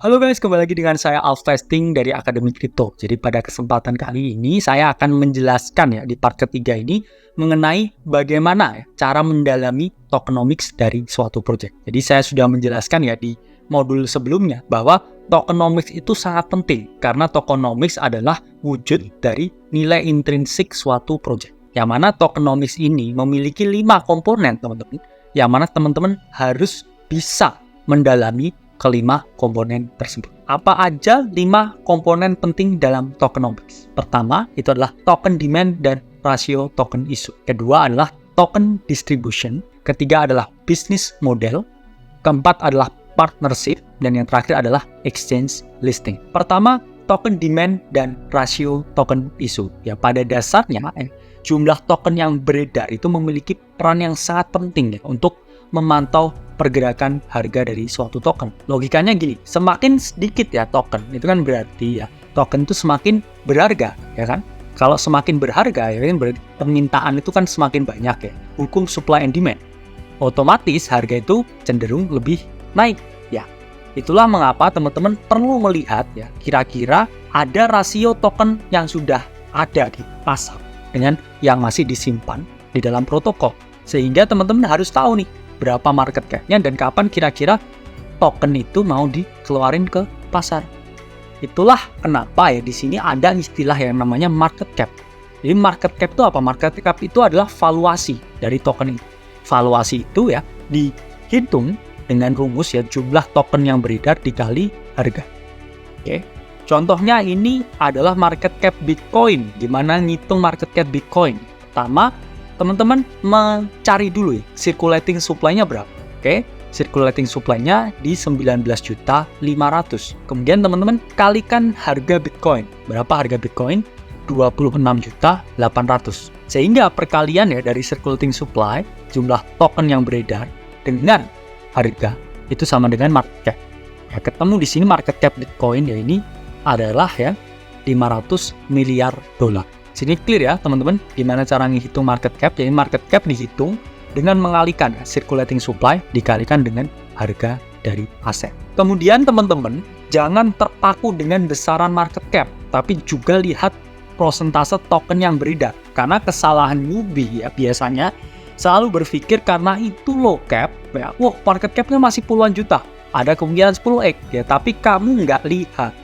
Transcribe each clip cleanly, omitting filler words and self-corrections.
Halo guys, kembali lagi dengan saya Alf Testing dari Akademi Kripto. Jadi pada kesempatan kali ini saya akan menjelaskan ya di part ketiga ini mengenai bagaimana ya cara mendalami tokenomics dari suatu project. Jadi saya sudah menjelaskan ya di modul sebelumnya bahwa tokenomics itu sangat penting karena tokenomics adalah wujud dari nilai intrinsik suatu project. Yang mana tokenomics ini memiliki 5 komponen teman-teman. Yang mana teman-teman harus bisa mendalami kelima komponen tersebut. Apa aja 5 komponen penting dalam tokenomics? Pertama, itu adalah token demand dan rasio token issue. Kedua adalah token distribution. Ketiga adalah business model. Keempat adalah partnership. Dan yang terakhir adalah exchange listing. Pertama, token demand dan rasio token issue. Ya, pada dasarnya jumlah token yang beredar itu memiliki peran yang sangat penting ya untuk memantau pergerakan harga dari suatu token. Logikanya gini, semakin sedikit ya token, itu kan berarti ya token itu semakin berharga, ya kan? Kalau semakin berharga, ya kan berarti permintaan itu kan semakin banyak ya. Hukum supply and demand. Otomatis harga itu cenderung lebih naik, ya. Itulah mengapa teman-teman perlu melihat ya, kira-kira ada rasio token yang sudah ada di pasar dengan yang masih disimpan di dalam protokol. Sehingga teman-teman harus tahu nih, berapa market cap-nya dan kapan kira-kira token itu mau dikeluarin ke pasar. Itulah kenapa ya di sini ada istilah yang namanya market cap. Jadi market cap itu apa? Market cap itu adalah valuasi dari token itu. Valuasi itu ya dihitung dengan rumus ya jumlah token yang beredar dikali harga. Oke. Contohnya ini adalah market cap Bitcoin. Gimana ngitung market cap Bitcoin? Pertama, teman-teman mencari dulu ya, circulating supply-nya berapa. Oke, circulating supply-nya di 19.500.000. Kemudian teman-teman kalikan harga Bitcoin. Berapa harga Bitcoin? 26.800.000. Sehingga perkalian ya dari circulating supply, jumlah token yang beredar dengan harga itu sama dengan market cap. Ya, ketemu di sini market cap Bitcoin ya ini adalah ya 500 miliar dolar. Sini clear ya teman-teman, gimana cara menghitung market cap. Jadi market cap dihitung dengan mengalihkan circulating supply dikalikan dengan harga dari aset. Kemudian teman-teman jangan terpaku dengan besaran market cap, tapi juga lihat prosentase token yang beredar. Karena kesalahan newbie ya biasanya selalu berpikir karena itu low cap, ya, wah market capnya masih puluhan juta, ada kemungkinan 10x ya, tapi kamu nggak lihat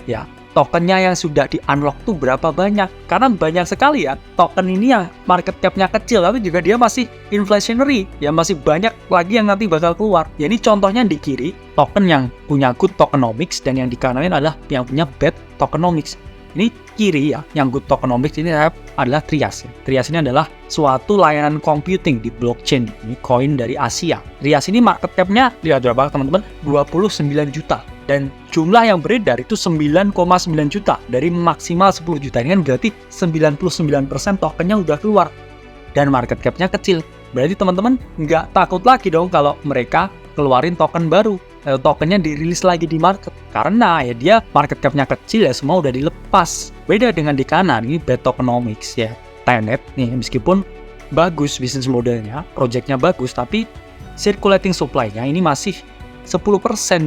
ya tokennya yang sudah di-unlock tuh berapa banyak. Karena banyak sekali ya token ini yang market cap-nya kecil tapi juga dia masih inflationary, ya masih banyak lagi yang nanti bakal keluar. Ya ini contohnya di kiri, token yang punya good tokenomics dan yang di kanan adalah yang punya bad tokenomics. Ini kiri ya, yang good tokenomics ini adalah Trias ya. Trias ini adalah suatu layanan computing di blockchain. Ini koin dari Asia. Trias ini market cap-nya lihat berapa teman-teman? 29 juta. Dan jumlah yang beredar itu 9,9 juta dari maksimal 10 juta. Ini kan berarti 99% tokennya udah keluar. Dan market cap-nya kecil. Berarti teman-teman nggak takut lagi dong kalau mereka keluarin token baru. Tokennya dirilis lagi di market. Karena ya dia market cap-nya kecil ya semua udah dilepas. Beda dengan di kanan, ini bad tokenomics ya. Tenet nih meskipun bagus bisnis modelnya, project-nya bagus, tapi circulating supply-nya ini masih 10%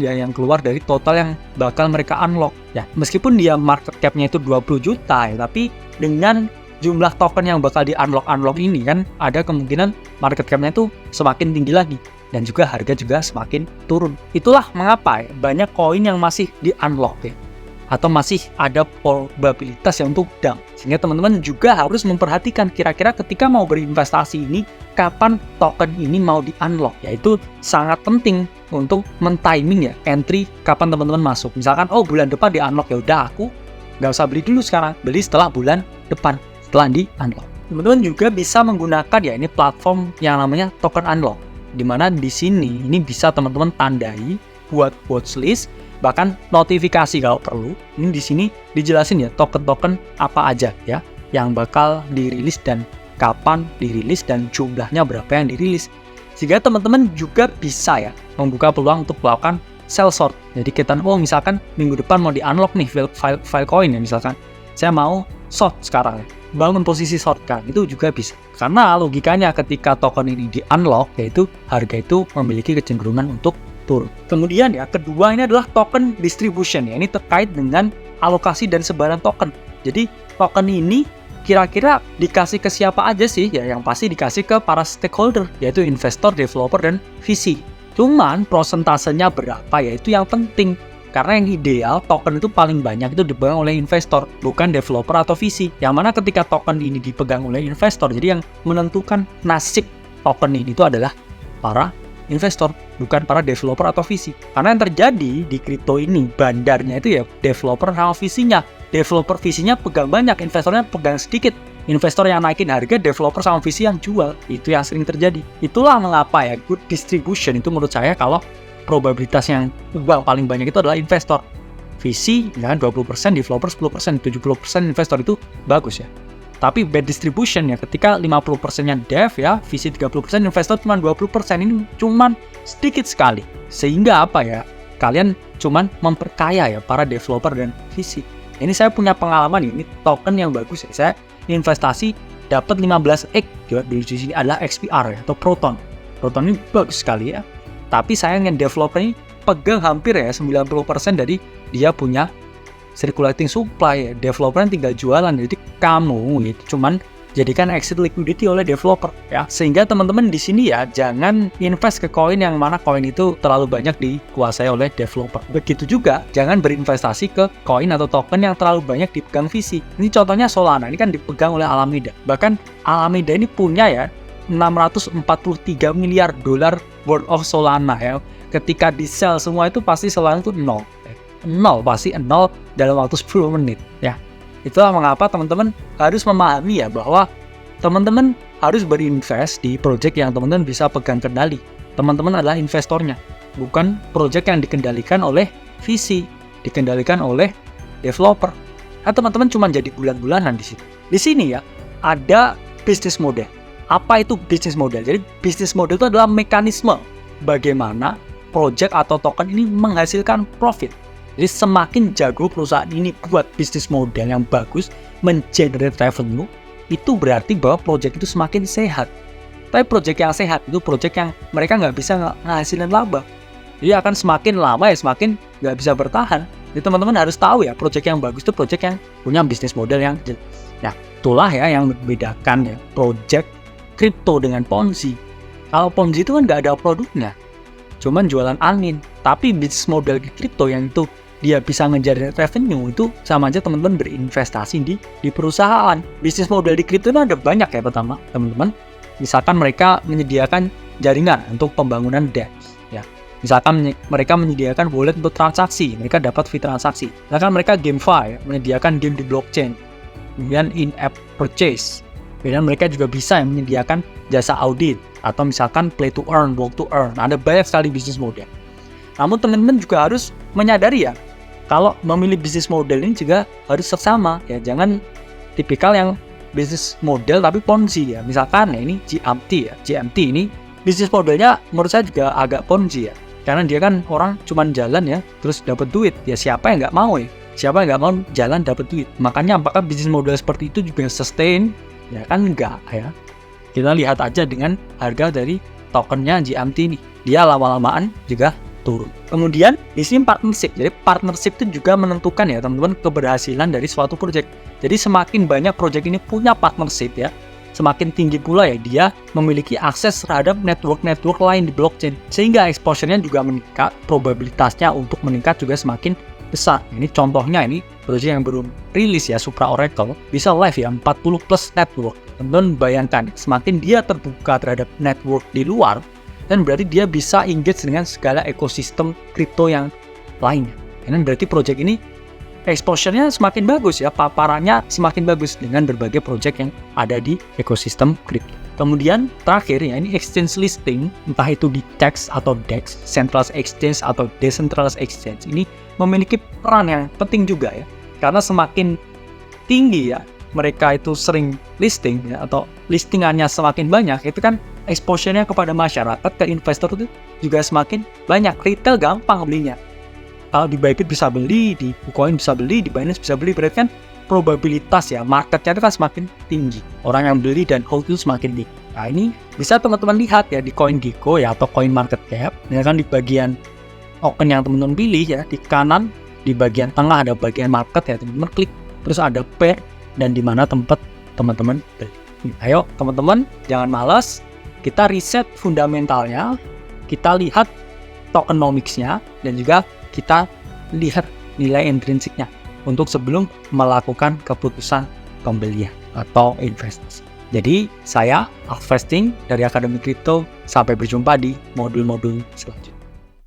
ya yang keluar dari total yang bakal mereka unlock. Ya, meskipun dia market cap-nya itu 20 juta ya, tapi dengan jumlah token yang bakal di-unlock ini kan ada kemungkinan market cap-nya itu semakin tinggi lagi dan juga harga juga semakin turun. Itulah mengapa ya, banyak koin yang masih di-unlock ya, atau masih ada probabilitas yang untuk dump. Sehingga teman-teman juga harus memperhatikan kira-kira ketika mau berinvestasi ini kapan token ini mau di-unlock. Yaitu sangat penting untuk men-timing ya entry kapan teman-teman masuk. Misalkan bulan depan di-unlock, ya udah aku nggak usah beli dulu sekarang, beli setelah bulan depan setelah di-unlock. Teman-teman juga bisa menggunakan ya ini platform yang namanya token unlock, dimana di sini ini bisa teman-teman tandai buat watchlist, bahkan notifikasi kalau perlu. Ini di sini dijelasin ya token-token apa aja ya yang bakal dirilis dan kapan dirilis dan jumlahnya berapa yang dirilis. Sehingga teman-teman juga bisa ya membuka peluang untuk melakukan sell short. Jadi kita misalkan minggu depan mau di-unlock nih Filecoin ya misalkan. Saya mau short sekarang ya. Bangun posisi short kan, itu juga bisa. Karena logikanya ketika token ini di-unlock, yaitu harga itu memiliki kecenderungan untuk turun. Kemudian ya, kedua ini adalah token distribution ya. Ini terkait dengan alokasi dan sebaran token. Jadi token ini kira-kira dikasih ke siapa aja sih? Ya yang pasti dikasih ke para stakeholder, yaitu investor, developer, dan VC. Cuman prosentasenya berapa ya itu yang penting. Karena yang ideal token itu paling banyak itu dipegang oleh investor, bukan developer atau VC. Yang mana ketika token ini dipegang oleh investor, jadi yang menentukan nasib token ini itu adalah para investor, bukan para developer atau VC. Karena yang terjadi di kripto ini, bandarnya itu ya developer sama VC-nya. Developer VC-nya pegang banyak, investornya pegang sedikit. Investor yang naikin harga, developer sama VC yang jual. Itu yang sering terjadi. Itulah mengapa ya good distribution itu menurut saya kalau probabilitas yang paling banyak itu adalah investor. VC ya 20%, developer 10%, 70% investor itu bagus ya. Tapi bad distribution ya ketika 50%-nya dev ya, VC 30%, investor cuma 20%, ini cuma sedikit sekali. Sehingga apa ya? Kalian cuma memperkaya ya para developer dan VC. Ini saya punya pengalaman ini token yang bagus ya. Saya investasi dapat 15x ya, di sini adalah XPR ya atau Proton. Proton ini bagus sekali ya. Tapi sayangnya developer ini pegang hampir ya 90% dari dia punya circulating supply ya. Developernya tinggal jualan, jadi kamu itu cuman jadikan exit liquidity oleh developer ya. Sehingga teman-teman di sini ya jangan invest ke koin yang mana koin itu terlalu banyak dikuasai oleh developer. Begitu juga jangan berinvestasi ke koin atau token yang terlalu banyak dipegang VC. Ini contohnya Solana, ini kan dipegang oleh Alameda. Bahkan Alameda ini punya ya 643 miliar dolar worth of Solana ya. Ketika di sell semua itu pasti Solana itu nol, pasti nol dalam waktu 10 menit ya. Itulah mengapa teman-teman harus memahami ya bahwa teman-teman harus berinvest di project yang teman-teman bisa pegang kendali. Teman-teman adalah investornya, bukan project yang dikendalikan oleh VC, dikendalikan oleh developer. Nah, teman-teman cuma jadi bulan-bulanan di sini. Di sini ya ada bisnis model. Apa itu bisnis model? Jadi bisnis model itu adalah mekanisme bagaimana project atau token ini menghasilkan profit. Jadi semakin jago perusahaan ini buat bisnis model yang bagus, mengenerate revenue, itu berarti bahwa project itu semakin sehat. Tapi project yang sehat itu project yang mereka nggak bisa menghasilkan laba. Jadi akan semakin lama ya semakin nggak bisa bertahan. Jadi teman-teman harus tahu ya project yang bagus itu project yang punya bisnis model yang jelas. Nah itulah ya yang membedakan ya project kripto dengan Ponzi. Kalau Ponzi itu kan nggak ada produknya, cuman jualan angin. Tapi bisnis model kripto yang itu dia bisa ngejar revenue itu sama aja teman-teman berinvestasi di perusahaan. Bisnis model di kripto itu ada banyak ya. Pertama teman-teman, misalkan mereka menyediakan jaringan untuk pembangunan DEX ya. Misalkan mereka menyediakan wallet untuk transaksi, mereka dapat fee transaksi. Misalkan mereka GameFi, menyediakan game di blockchain, kemudian in-app purchase. Kemudian mereka juga bisa menyediakan jasa audit atau misalkan play to earn, work to earn. Ada banyak sekali bisnis model. Namun teman-teman juga harus menyadari ya, kalau memilih bisnis model ini juga harus seksama ya. Jangan tipikal yang bisnis model tapi Ponzi ya. Misalkan ya ini GMT ya. GMT ini bisnis modelnya menurut saya juga agak Ponzi ya. Karena dia kan orang cuman jalan ya, terus dapat duit. Ya siapa yang nggak mau ya? Siapa yang nggak mau jalan dapat duit? Makanya apakah bisnis model seperti itu juga sustain? Ya kan enggak ya. Kita lihat aja dengan harga dari tokennya GMT ini. Dia lama-lamaan juga turun. Kemudian di sini partnership. Jadi partnership itu juga menentukan ya teman-teman keberhasilan dari suatu project. Jadi semakin banyak project ini punya partnership ya, semakin tinggi pula ya dia memiliki akses terhadap network-network lain di blockchain. Sehingga exposure-nya juga meningkat, probabilitasnya untuk meningkat juga semakin besar. Ini contohnya ini project yang belum rilis ya, Supra Oracle bisa live ya 40 plus network. Teman-teman bayangkan semakin dia terbuka terhadap network di luar, dan berarti dia bisa engage dengan segala ekosistem kripto yang lainnya. Dan berarti project ini exposure-nya semakin bagus ya, paparannya semakin bagus dengan berbagai project yang ada di ekosistem kripto. Kemudian terakhir ya ini exchange listing, entah itu di DEX atau DEX, centralized exchange atau decentralized exchange, ini memiliki peran yang penting juga ya. Karena semakin tinggi ya mereka itu sering listing ya, atau listingannya semakin banyak, itu kan exposure-nya kepada masyarakat, ke investor itu juga semakin banyak. Retail gampang belinya. Kalau di Bybit bisa beli, di KuCoin bisa beli, di Binance bisa beli, berarti kan probabilitas ya marketnya itu kan semakin tinggi. Orang yang beli dan hold itu semakin tinggi. Nah ini bisa teman-teman lihat ya di CoinGecko ya atau Coin Market Cap. Ya kan di bagian token yang teman-teman pilih ya, di kanan di bagian tengah ada bagian market ya, teman-teman klik, terus ada pair dan di mana tempat teman-teman beli. Ayo teman-teman, jangan malas, kita riset fundamentalnya, kita lihat tokenomics-nya, dan juga kita lihat nilai intrinsiknya untuk sebelum melakukan keputusan pembelian atau investasi. Jadi saya Alvesting dari Akademi Kripto, sampai berjumpa di modul-modul selanjutnya.